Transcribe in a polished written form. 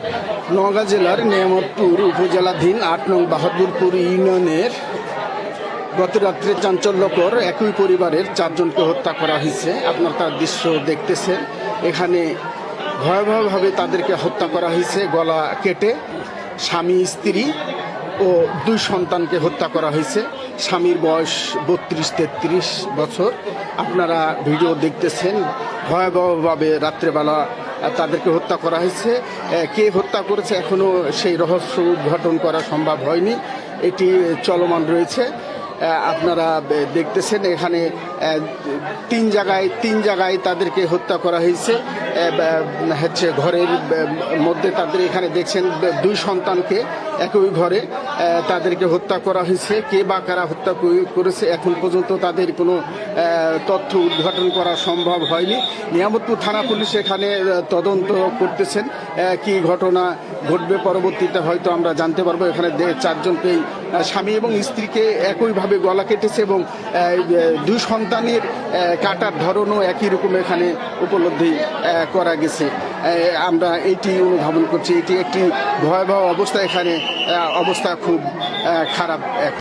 নওগাঁ জেলার নেয়ামতপুর উপজেলাধীন ৮ নং বাহাদুরপুর ইউনিয়নের গতরাত্রে চাঞ্চল্যকর একই পরিবারের 4 জনকে হত্যা করা হয়েছে। আপনারা তার দৃশ্য দেখতেছেন। এখানে ভয়াবহভাবে তাদেরকে হত্যা করা হয়েছে, গলা কেটে। স্বামী স্ত্রী ও 2 সন্তানকে হত্যা করা হয়েছে। স্বামীর বয়স 32-33 বছর। আপনারা ভিডিও দেখতেছেন। ভয়াবহভাবে রাত্রেবেলা তাদেরকে হত্যা করা হয়েছে। কে হত্যা করেছে এখনও সেই রহস্য উদ্ঘাটন করা সম্ভব হয়নি, এটি চলমান রয়েছে। আপনারা দেখতেছেন এখানে 3 জায়গায় তাদেরকে হত্যা করা হয়েছে। হচ্ছে ঘরের মধ্যে তাদের এখানে দেখছেন 2 সন্তানকে একই ঘরে তাদেরকে হত্যা করা হয়েছে। কে বা কারা হত্যা করেছে এখন পর্যন্ত তাদের কোনো তথ্য উদ্ঘাটন করা সম্ভব হয়নি। নিয়ামতপুর থানা পুলিশ এখানে তদন্ত করতেছেন। কি ঘটনা ঘটবে পরবর্তীতে হয়তো আমরা জানতে পারবো। এখানে 4 জনকেই স্বামী এবং স্ত্রীকে একইভাবে গলা কেটেছে এবং 2 সন্তানের কাটার ধরনও একই রকম এখানে উপলব্ধি করা গেছে। আমরা এইটি অনুধাবন করছি। এটি একটি ভয়াবহ অবস্থা। এখানে অবস্থা খুব খারাপ।